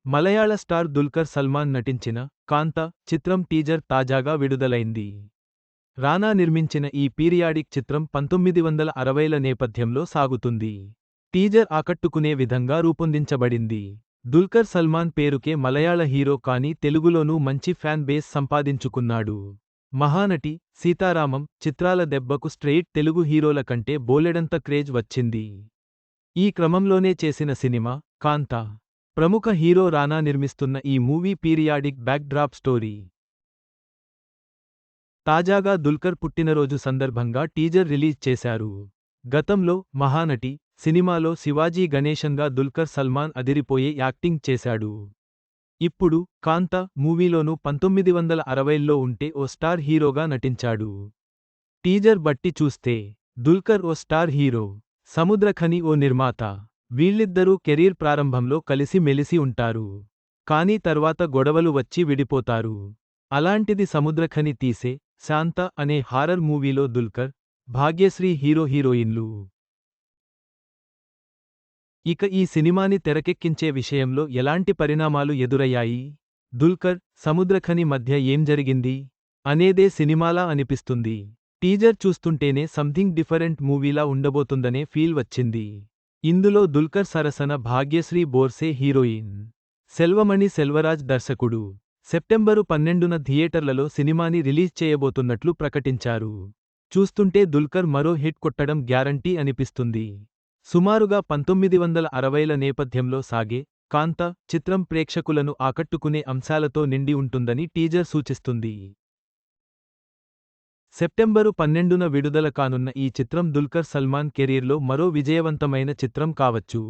మలయాళ star Dulquer Salman నటించిన కాంతా చిత్రం teaser తాజాగా విడుదలైంది. రానా నిర్మించిన ఈ పీరియాడిక్ చిత్రం 1960ల నేపథ్యంలో సాగుతుంది. టీజర్ ఆకట్టుకునే విధంగా రూపొందించబడింది. దుల్కర్ సల్మాన్ పేరుకే మలయాళ హీరో కానీ తెలుగులోనూ మంచి ఫ్యాన్ బేస్ సంపాదించుకున్నాడు. మహానటి, సీతారామం చిత్రాల దెబ్బకు స్ట్రెయిట్ తెలుగు హీరోల కంటే బోలెడంత క్రేజ్ వచ్చింది. ఈ క్రమంలోనే చేసిన సినిమా కాంతా. ప్రముఖ హీరో రానా నిర్మిస్తున్న ఈ movie periodic back drop story. తాజాగా దుల్కర్ పుట్టినరోజు సందర్భంగా టీజర్ రిలీజ్ చేశారు. గతంలో మహానటి సినిమాలో శివాజీ గణేశన్గా దుల్కర్ సల్మాన్ అదిరిపోయే యాక్టింగ్ చేశాడు. ఇప్పుడు కాంతా మూవీలోనూ 1960ల్లో ఉంటే ఓ స్టార్ హీరోగా నటించాడు. టీజర్ బట్టి చూస్తే దుల్కర్ ఓ స్టార్ హీరో, సముద్రఖని ఓ నిర్మాత. వీళ్ళిద్దరూ కెరీర్ ప్రారంభంలో కలిసి మెలిసి ఉంటారు. కానీ తర్వాత గొడవలు వచ్చి విడిపోతారు. అలాంటిది సముద్రఖని తీసే శాంత అనే హారర్ మూవీలో దుల్కర్, భాగ్యశ్రీ హీరోయిన్లు. ఇక ఈ సినిమాని తెరకెక్కించే విషయంలో ఎలాంటి పరిణామాలు ఎదురయ్యాయి, దుల్కర్, సముద్రఖని మధ్య ఏం జరిగింది అనేదే సినిమాలా అనిపిస్తుంది. టీజర్ చూస్తుంటేనే సంథింగ్ డిఫరెంట్ మూవీలా ఉండబోతుందనే ఫీల్ వచ్చింది. ఇందులో దుల్కర్ సరసన భాగ్యశ్రీ బోర్సే హీరోయిన్, సెల్వమణి సెల్వరాజ్ దర్శకుడు. సెప్టెంబరు 12న థియేటర్లలో సినిమాని రిలీజ్ చేయబోతున్నట్లు ప్రకటించారు. చూస్తుంటే దుల్కర్ మరో హిట్ కొట్టడం గ్యారంటీ అనిపిస్తుంది. సుమారుగా 1960ల నేపథ్యంలో సాగే కాంతా చిత్రం ప్రేక్షకులను ఆకట్టుకునే అంశాలతో నిండి ఉంటుందని టీజర్ సూచిస్తుంది. సెప్టెంబరు 12న విడుదల కానున్న ఈ చిత్రం దుల్కర్ సల్మాన్ కెరీర్లో మరో విజయవంతమైన చిత్రం కావచ్చు.